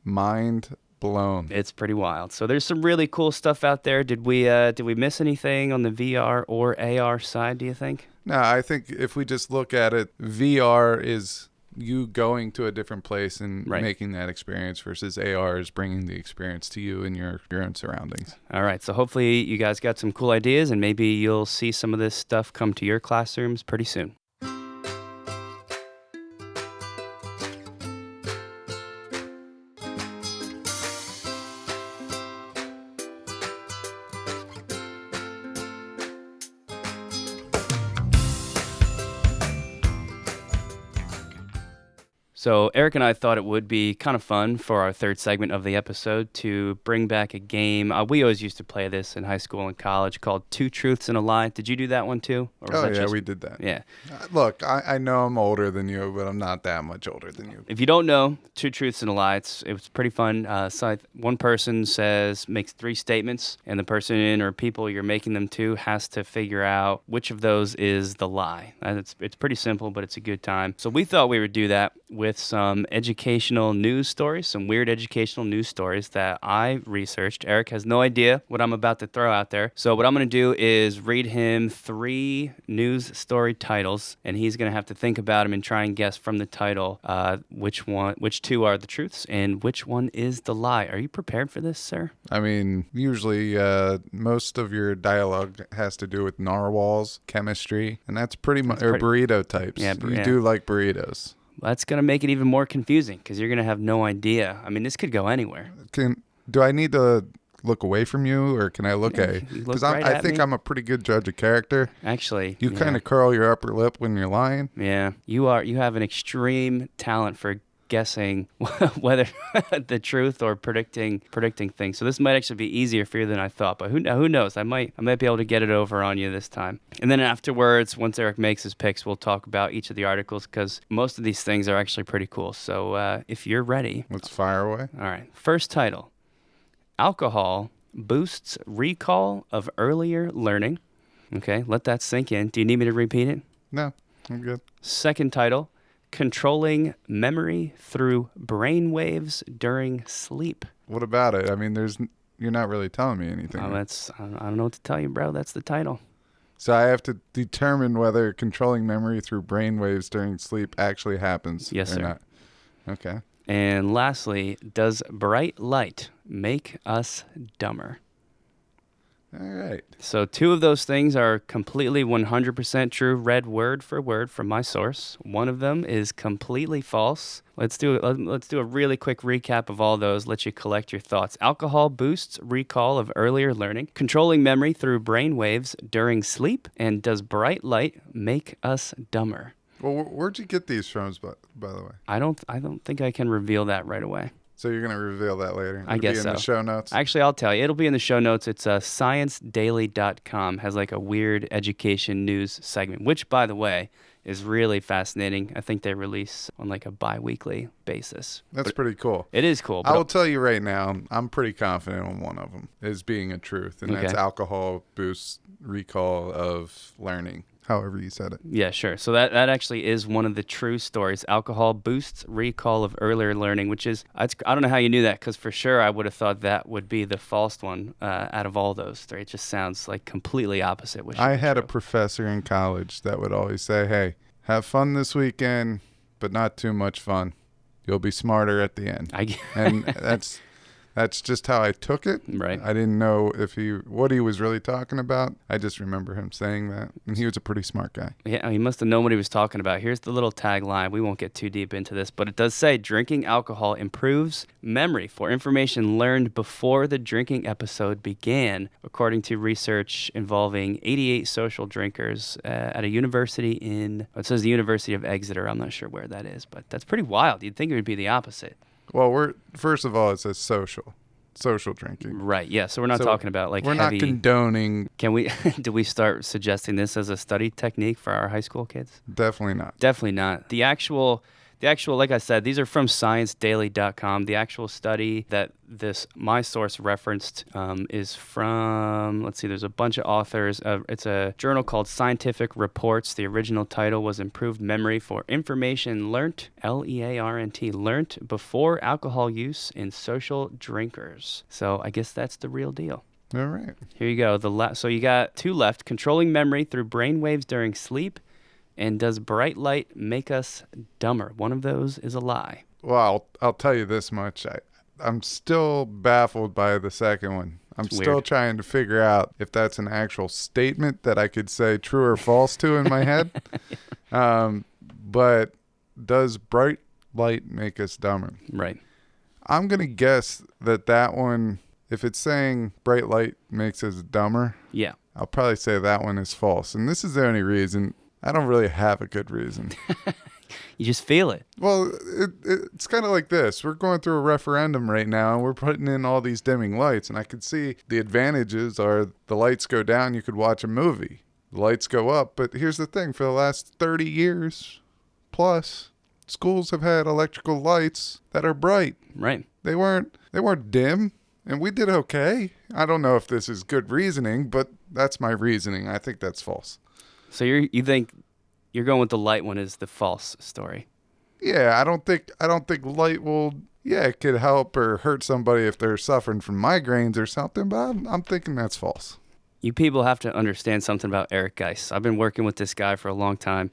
Mind blown. It's pretty wild. So there's some really cool stuff out there. Did we miss anything on the VR or AR side, do you think? No, I think if we just look at it, VR is you going to a different place and making that experience, versus AR is bringing the experience to you in your own surroundings. All right. So hopefully you guys got some cool ideas, and maybe you'll see some of this stuff come to your classrooms pretty soon. So Eric and I thought it would be kind of fun for our third segment of the episode to bring back a game. We always used to play this in high school and college, called Two Truths and a Lie. Did you do that one too? We did that. Yeah. Look, I know I'm older than you, but I'm not that much older than you. If you don't know, Two Truths and a Lie, it was pretty fun. So one person makes 3 statements, and the person or people you're making them to has to figure out which of those is the lie. And it's pretty simple, but it's a good time. So we thought we would do that with with some educational news stories, some weird educational news stories that I researched. Eric has no idea what I'm about to throw out there. So what I'm going to do is read him 3 news story titles, and he's going to have to think about them and try and guess from the title which 2 are the truths and which one is the lie. Are you prepared for this, sir? I mean, usually most of your dialogue has to do with narwhals, chemistry, and that's pretty much, or burrito types. Yeah, you do like burritos. That's going to make it even more confusing because you're going to have no idea. I mean, this could go anywhere. Do I need to look away from you, or can I look at you? Because I think me. I'm a pretty good judge of character. Actually, you kind of curl your upper lip when you're lying. Yeah, you have an extreme talent for guessing whether the truth or predicting things. So this might actually be easier for you than I thought. But who knows? I might be able to get it over on you this time. And then afterwards, once Eric makes his picks, we'll talk about each of the articles because most of these things are actually pretty cool. So if you're ready, let's fire away. All right. First title: Alcohol boosts recall of earlier learning. Okay, let that sink in. Do you need me to repeat it? No, I'm good. Second title: Controlling memory through brain waves during sleep. What about it? I mean, you're not really telling me anything. I don't know what to tell you, bro. That's the title. So I have to determine whether controlling memory through brain waves during sleep actually happens. Yes, sir. Not. Okay. And lastly, does bright light make us dumber? All right. So 2 of those things are completely 100% true, read word for word from my source. One of them is completely false. Let's do a really quick recap of all those, let you collect your thoughts. Alcohol boosts recall of earlier learning, controlling memory through brain waves during sleep, and does bright light make us dumber? Well, where'd you get these from, by the way? I don't think I can reveal that right away. So you're going to reveal that later? I guess so. It'll be in the show notes? Actually, I'll tell you. It'll be in the show notes. It's sciencedaily.com. Has like a weird education news segment, which, by the way, is really fascinating. I think they release on like a bi-weekly basis. That's pretty cool. It is cool. I will tell you right now, I'm pretty confident on one of them as being a truth, and that's alcohol boosts recall of learning. However you said it. Yeah, sure. So that actually is one of the true stories. Alcohol boosts recall of earlier learning, which is, I don't know how you knew that, because for sure I would have thought that would be the false one out of all those 3. It just sounds like completely opposite. I had a professor in college that would always say, hey, have fun this weekend, but not too much fun. You'll be smarter at the end. And that's just how I took it. Right. I didn't know what he was really talking about. I just remember him saying that. And he was a pretty smart guy. Yeah, he must have known what he was talking about. Here's the little tagline. We won't get too deep into this, but it does say drinking alcohol improves memory for information learned before the drinking episode began, according to research involving 88 social drinkers at a university it says the University of Exeter. I'm not sure where that is, but that's pretty wild. You'd think it would be the opposite. Well, first of all, it says social drinking. Right, yeah. So we're not talking about like we're heavy... not condoning... Do we start suggesting this as a study technique for our high school kids? Definitely not. Definitely not. The actual, like I said, these are from sciencedaily.com. The actual study that my source referenced is from, let's see, there's a bunch of authors. It's a journal called Scientific Reports. The original title was Improved Memory for Information Learnt, Learnt, learnt before alcohol use in social drinkers. So I guess that's the real deal. All right. Here you go. So you got 2 left. Controlling memory through brain waves during sleep. And does bright light make us dumber? One of those is a lie. Well, I'll tell you this much. I'm still baffled by the second one. I'm still trying to figure out if that's an actual statement that I could say true or false to in my head. But does bright light make us dumber? Right. I'm going to guess that one, if it's saying bright light makes us dumber, yeah, I'll probably say that one is false. And this is the only reason. I don't really have a good reason. You just feel it. Well, it's kind of like this. We're going through a referendum right now, and we're putting in all these dimming lights, and I could see the advantages are the lights go down, you could watch a movie. The lights go up, but here's the thing. For the last 30 years plus, schools have had electrical lights that are bright. Right. They weren't dim, and we did okay. I don't know if this is good reasoning, but that's my reasoning. I think that's false. So you think you're going with the light one is the false story? Yeah, I don't think light will. Yeah, it could help or hurt somebody if they're suffering from migraines or something, but I'm thinking that's false. You people have to understand something about Eric Geis. I've been working with this guy for a long time.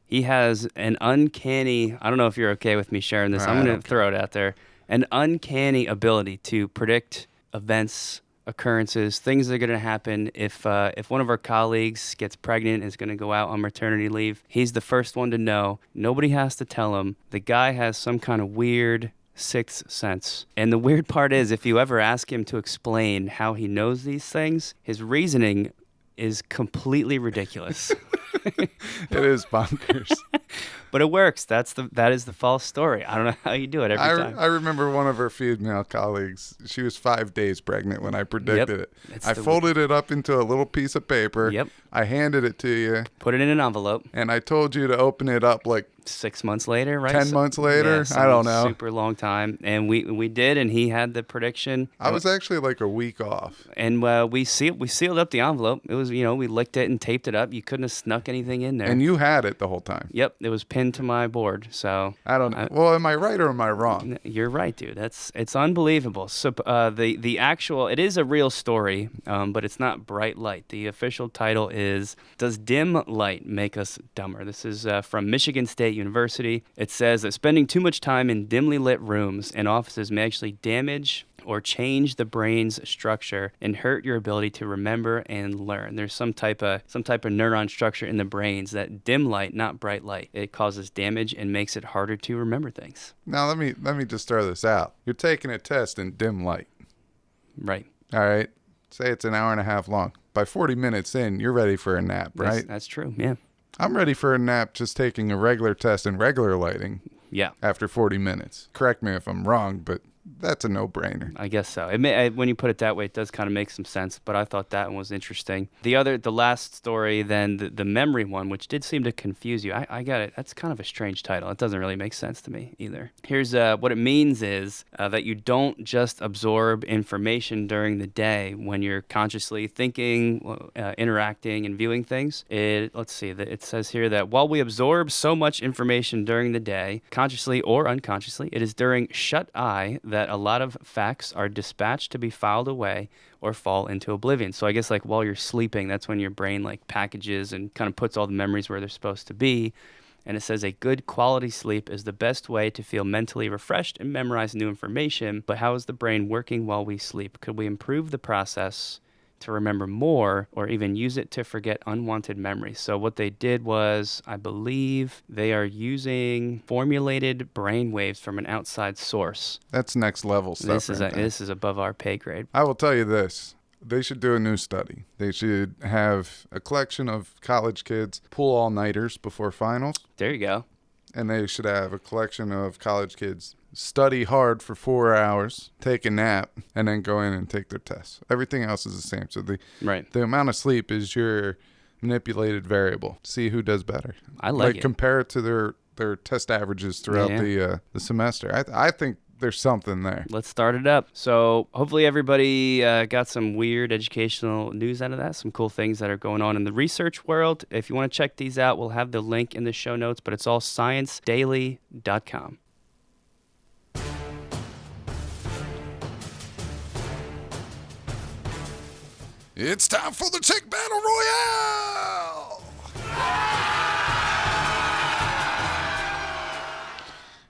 He has an uncanny, I don't know if you're okay with me sharing this. I'm I going don't to throw it out there. An uncanny ability to predict events, occurrences, things that are going to happen. If one of our colleagues gets pregnant, is going to go out on maternity leave, he's the first one to know. Nobody has to tell him. The guy has some kind of weird sixth sense. And the weird part is, if you ever ask him to explain how he knows these things, his reasoning is completely ridiculous. It is bonkers. But it works. That is the false story. I don't know how you do it every time. I remember one of her female colleagues. She was 5 days pregnant when I predicted it. I folded it up into a little piece of paper. Yep. I handed it to you. Put it in an envelope. And I told you to open it up like 6 months later, right? 10 months later? Yeah, I don't know. Super long time. And we did, and he had the prediction. I was actually like a week off. And we sealed up the envelope. It was, we licked it and taped it up. You couldn't have snuck anything in there. And you had it the whole time. Yep, it was pinned to my board. So I don't know. Well, am I right or am I wrong? You're right, dude. It's unbelievable. So the actual, it is a real story, but it's not bright light. The official title is "Does Dim Light Make Us Dumber?" This is from Michigan State University. It says that spending too much time in dimly lit rooms and offices may actually damage or change the brain's structure and hurt your ability to remember and learn. There's some type of neuron structure in the brains that dim light, not bright light. It causes damage and makes it harder to remember things. Now let me just throw this out. You're taking a test in dim light. Right. All right. Say it's an hour and a half long. By 40 minutes in, you're ready for a nap, right? That's true. Yeah. I'm ready for a nap just taking a regular test in regular lighting. Yeah. After 40 minutes. Correct me if I'm wrong, but that's a no-brainer. I guess so. When you put it that way, it does kind of make some sense, but I thought that one was interesting. The last story, then, the memory one, which did seem to confuse you. I got it. That's kind of a strange title. It doesn't really make sense to me either. Here's what it means is that you don't just absorb information during the day when you're consciously thinking, interacting, and viewing things. Let's see. It says here that while we absorb so much information during the day, consciously or unconsciously, it is during shut eye that a lot of facts are dispatched to be filed away or fall into oblivion. So I guess like while you're sleeping, that's when your brain like packages and kind of puts all the memories where they're supposed to be. And it says a good quality sleep is the best way to feel mentally refreshed and memorize new information. But how is the brain working while we sleep? Could we improve the process to remember more or even use it to forget unwanted memories? So what they did was, I believe they are using formulated brain waves from an outside source. That's next level stuff. This is above our pay grade. I will tell you this. They should do a new study. They should have a collection of college kids pull all-nighters before finals. There you go. And they should have a collection of college kids study hard for 4 hours, take a nap, and then go in and take their tests. Everything else is the same. So the amount of sleep is your manipulated variable. See who does better. I like it. Compare it to their test averages throughout the semester. I think there's something there. Let's start it up. So hopefully everybody got some weird educational news out of that, some cool things that are going on in the research world. If you want to check these out, we'll have the link in the show notes, but it's all sciencedaily.com. It's time for the Tech Battle Royale!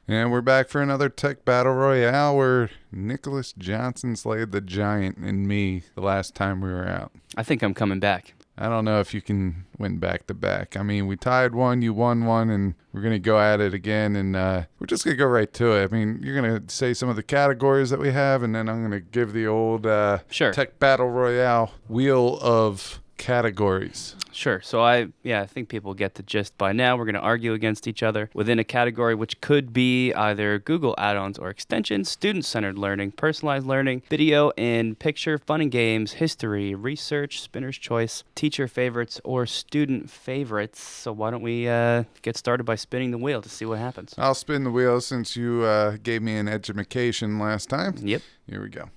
And we're back for another Tech Battle Royale where Nicholas Johnson slayed the giant and me the last time we were out. I think I'm coming back. I don't know if you can win back-to-back. I mean, we tied one, you won one, and we're going to go at it again, and we're just going to go right to it. I mean, you're going to say some of the categories that we have, and then I'm going to give the old Tech Battle Royale wheel of categories. Sure. So I think people get the gist by now. We're going to argue against each other within a category which could be either Google add-ons or extensions, student-centered learning, personalized learning, video and picture, fun and games, history, research, spinner's choice, teacher favorites, or student favorites. So why don't we get started by spinning the wheel to see what happens? I'll spin the wheel since you gave me an education last time. Yep. Here we go.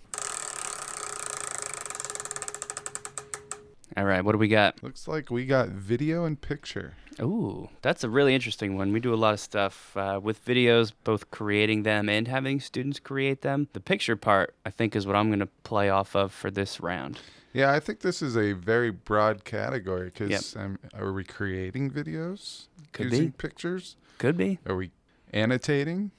All right, what do we got? Looks like we got video and picture. Ooh, that's a really interesting one. We do a lot of stuff with videos, both creating them and having students create them. The picture part, I think, is what I'm going to play off of for this round. Yeah, I think this is a very broad category because Yep. are we creating videos Could using be. pictures? Could be. Are we annotating?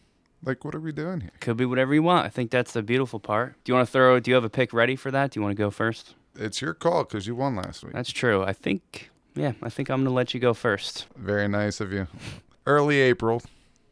Like, what are we doing here? Could be whatever you want. I think that's the beautiful part. Do you have a pick ready for that? Do you want to go first? It's your call because you won last week. That's true. I think I'm going to let you go first. Very nice of you. Early April,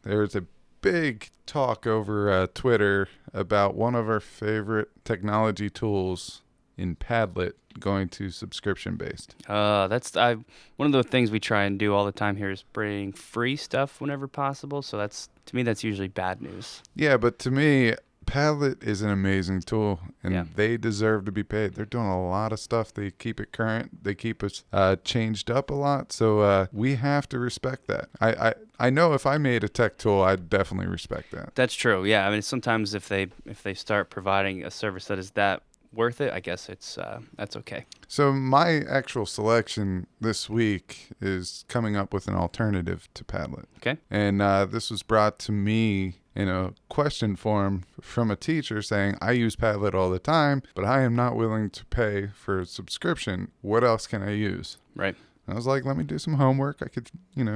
there was a big talk over Twitter about one of our favorite technology tools in Padlet going to subscription-based. One of the things we try and do all the time here is bring free stuff whenever possible. So to me, that's usually bad news. Yeah, but to me, Padlet is an amazing tool, and they deserve to be paid. They're doing a lot of stuff. They keep it current. They keep us changed up a lot. So we have to respect that. I know if I made a tech tool, I'd definitely respect that. That's true. Yeah, I mean, sometimes if they start providing a service that is that worth it, I guess that's okay. So my actual selection this week is coming up with an alternative to Padlet. Okay. And this was brought to me in a question form from a teacher saying, I use Padlet all the time, but I am not willing to pay for a subscription. What else can I use? Right. I was like, let me do some homework. I could,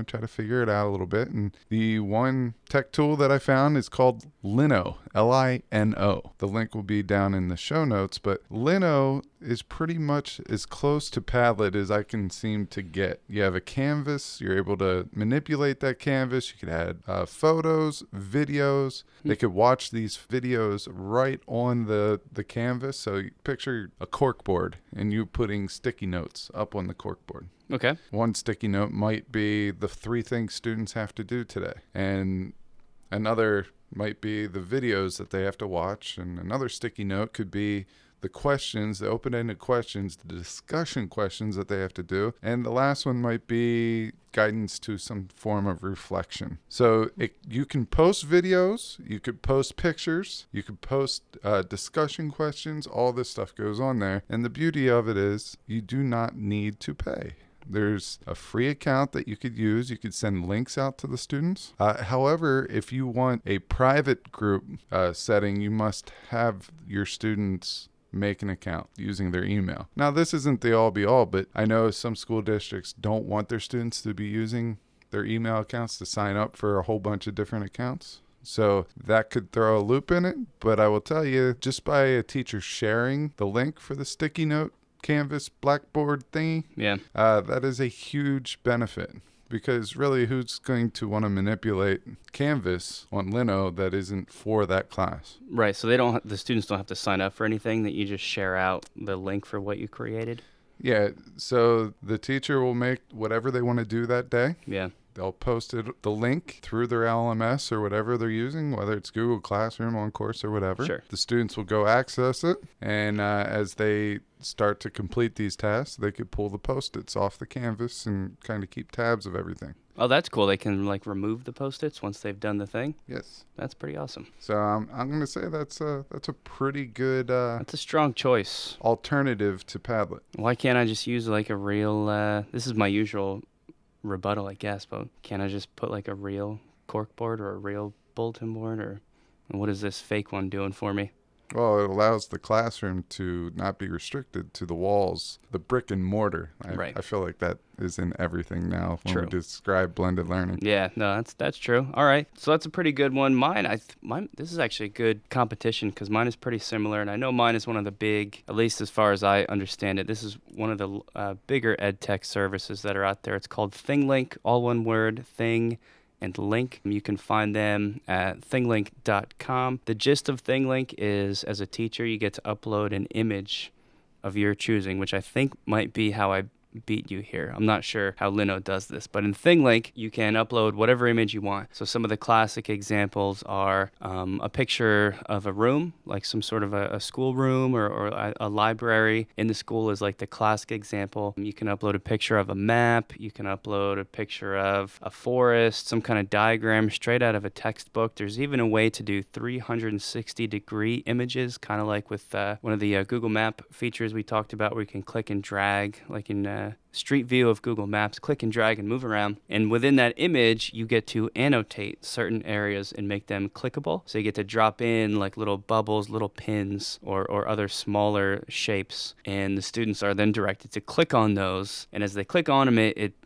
try to figure it out a little bit. And the one tech tool that I found is called Lino, Lino. The link will be down in the show notes, but Lino is pretty much as close to Padlet as I can seem to get. You have a canvas. You're able to manipulate that canvas. You could add photos, videos. They could watch these videos right on the canvas. So you picture a corkboard and you putting sticky notes up on the corkboard. Okay. One sticky note might be the 3 things students have to do today. And another might be the videos that they have to watch. And another sticky note could be the questions, the open-ended questions, the discussion questions that they have to do. And the last one might be guidance to some form of reflection. So you can post videos, you could post pictures, you could post discussion questions, all this stuff goes on there. And the beauty of it is you do not need to pay. There's a free account that you could use. You could send links out to the students. However, if you want a private group setting, you must have your students make an account using their email. Now, this isn't the all-be-all, but I know some school districts don't want their students to be using their email accounts to sign up for a whole bunch of different accounts. So that could throw a loop in it. But I will tell you, just by a teacher sharing the link for the sticky note Canvas Blackboard thingy, that is a huge benefit, because really who's going to want to manipulate Canvas on Lino that isn't for that class? Right. So the students don't have to sign up for anything, that you just share out the link for what you created. Yeah. So the teacher will make whatever they want to do that day. Yeah. They'll post the link through their LMS or whatever they're using, whether it's Google Classroom, OnCourse, or whatever. Sure. The students will go access it, and as they start to complete these tasks, they could pull the Post-its off the canvas and kind of keep tabs of everything. Oh, that's cool. They can remove the Post-its once they've done the thing. Yes. That's pretty awesome. So I'm going to say that's a pretty good that's a strong choice. Alternative to Padlet. Why can't I just use a real this is my usual rebuttal, I guess, but can't I just put a real corkboard or a real bulletin board, or what is this fake one doing for me? Well, it allows the classroom to not be restricted to the walls, the brick and mortar. Right. I feel like that is in everything now when True. we describe blended learning. Yeah, no, that's true. All right, so that's a pretty good one. Mine, this is actually a good competition because mine is pretty similar, and I know mine is one of the big, at least as far as I understand it, this is one of the bigger ed tech services that are out there. It's called Thinglink, all one word, Thing and Link. You can find them at thinglink.com. The gist of Thinglink is, as a teacher, you get to upload an image of your choosing, which I think might be how I beat you here. I'm not sure how Lino does this, but in Thinglink, you can upload whatever image you want. So some of the classic examples are a picture of a room, like some sort of a school room or a library in the school is like the classic example. You can upload a picture of a map. You can upload a picture of a forest, some kind of diagram straight out of a textbook. There's even a way to do 360-degree images, kind of like with one of the Google Map features we talked about, where you can click and drag, like in Street View of Google Maps, click and drag and move around. And within that image, you get to annotate certain areas and make them clickable. So you get to drop in like little bubbles, little pins, or other smaller shapes. And the students are then directed to click on those. And as they click on them,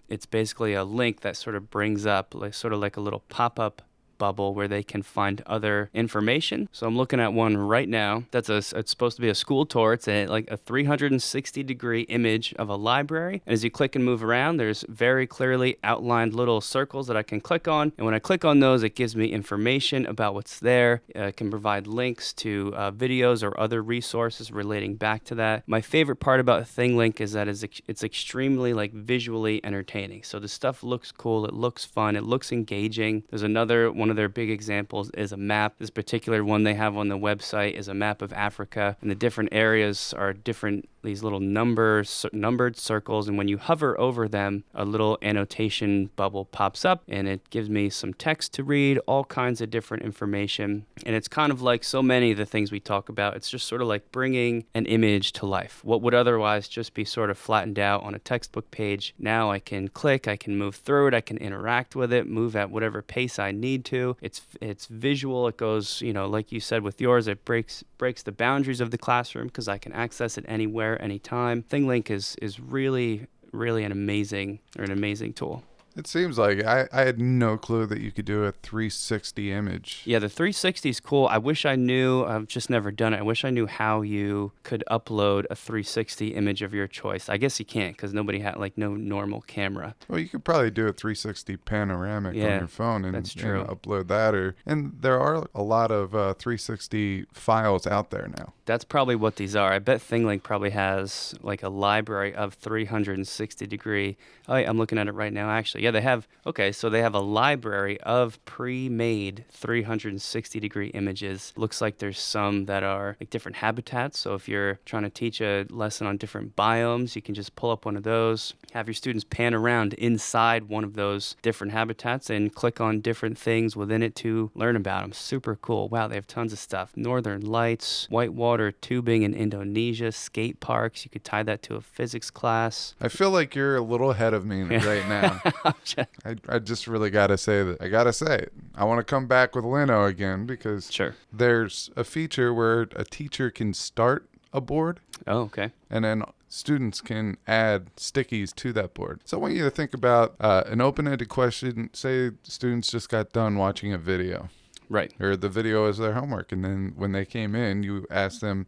it's basically a link that sort of brings up sort of like a little pop-up bubble where they can find other information. So I'm looking at one right now. It's supposed to be a school tour. It's like a 360-degree image of a library. And as you click and move around, there's very clearly outlined little circles that I can click on. And when I click on those, it gives me information about what's there. It can provide links to videos or other resources relating back to that. My favorite part about Thinglink is that it's extremely like visually entertaining. So the stuff looks cool. It looks fun. It looks engaging. There's one of their big examples is a map. This particular one they have on the website is a map of Africa, and the different areas are these little numbered circles, and when you hover over them, a little annotation bubble pops up, and it gives me some text to read, all kinds of different information. And it's kind of like so many of the things we talk about. It's just sort of like bringing an image to life. What would otherwise just be sort of flattened out on a textbook page, now I can click, I can move through it, I can interact with it, move at whatever pace I need to. It's visual. It goes, like you said with yours, it breaks the boundaries of the classroom because I can access it anywhere, anytime. Thinglink is really, really an amazing tool. It seems like I had no clue that you could do a 360 image. Yeah, the 360 is cool. I wish I knew. I've just never done it. I wish I knew how you could upload a 360 image of your choice. I guess you can't because nobody had no normal camera. Well, you could probably do a 360 panoramic on your phone and upload that. And there are a lot of 360 files out there now. That's probably what these are. I bet Thinglink probably has like a library of 360-degree. Oh, I'm looking at it right now, actually. Yeah, they have a library of pre-made 360-degree images. Looks like there's some that are like different habitats. So if you're trying to teach a lesson on different biomes, you can just pull up one of those, have your students pan around inside one of those different habitats and click on different things within it to learn about them. Super cool. Wow, they have tons of stuff. Northern Lights, whitewater tubing in Indonesia, skate parks. You could tie that to a physics class. I feel like you're a little ahead of me right now. I just really got to say that. I got to say it. I want to come back with Lino again because there's a feature where a teacher can start a board. Oh, okay. And then students can add stickies to that board. So I want you to think about an open-ended question. Say students just got done watching a video. Right. Or the video is their homework. And then when they came in, you asked them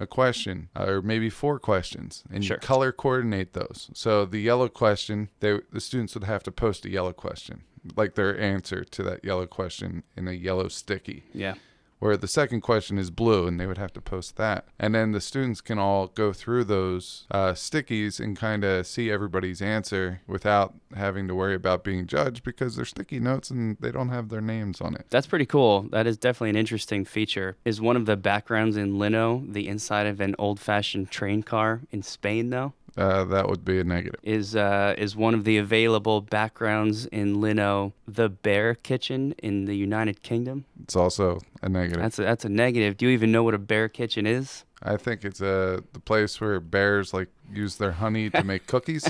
a question or maybe 4 questions and you color coordinate those. So the yellow question, the students would have to post a yellow question, like their answer to that yellow question in a yellow sticky. Yeah. Where the second question is blue, and they would have to post that. And then the students can all go through those stickies and kind of see everybody's answer without having to worry about being judged because they're sticky notes and they don't have their names on it. That's pretty cool. That is definitely an interesting feature. Is one of the backgrounds in Lino the inside of an old-fashioned train car in Spain, though? That would be a negative. Is one of the available backgrounds in Lino the bear kitchen in the United Kingdom? It's also a negative. That's a negative. Do you even know what a bear kitchen is? I think it's the place where bears use their honey to make cookies.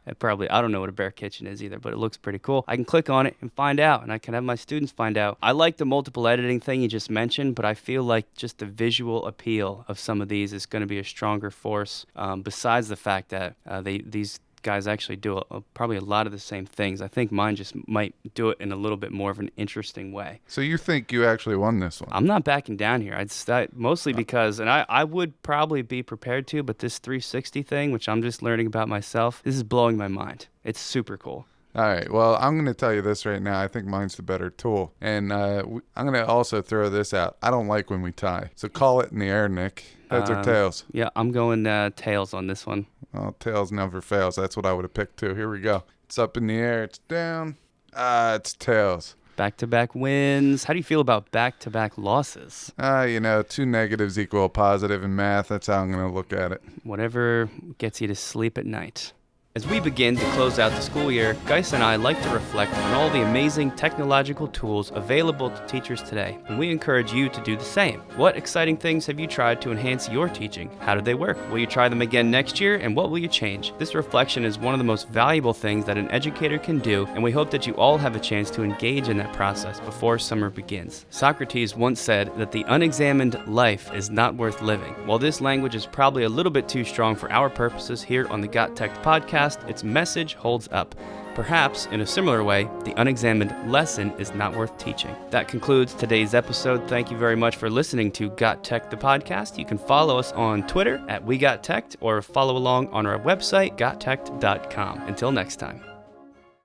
I don't know what a bear kitchen is either, but it looks pretty cool. I can click on it and find out, and I can have my students find out. I like the multiple editing thing you just mentioned, but I feel like just the visual appeal of some of these is going to be a stronger force, besides the fact that these guys actually do probably a lot of the same things. I think mine just might do it in a little bit more of an interesting way. So you think you actually won this one? I'm not backing down here. Mostly because, and I would probably be prepared to, but this 360 thing, which I'm just learning about myself, this is blowing my mind. It's super cool. All right. Well, I'm going to tell you this right now. I think mine's the better tool. And I'm going to also throw this out. I don't like when we tie. So call it in the air, Nick. Heads or tails? Yeah, I'm going tails on this one. Well, tails never fails. That's what I would have picked too. Here we go. It's up in the air. It's down. It's tails. Back-to-back wins. How do you feel about back-to-back losses? Two negatives equal a positive in math. That's how I'm going to look at it. Whatever gets you to sleep at night. As we begin to close out the school year, Guise and I like to reflect on all the amazing technological tools available to teachers today, and we encourage you to do the same. What exciting things have you tried to enhance your teaching? How did they work? Will you try them again next year, and what will you change? This reflection is one of the most valuable things that an educator can do, and we hope that you all have a chance to engage in that process before summer begins. Socrates once said that the unexamined life is not worth living. While this language is probably a little bit too strong for our purposes here on the GotTech the Podcast, its message holds up. Perhaps, in a similar way, the unexamined lesson is not worth teaching. That concludes today's episode. Thank you very much for listening to GotTech the Podcast. You can follow us on Twitter @WeGotTech or follow along on our website, gottech.com. Until next time.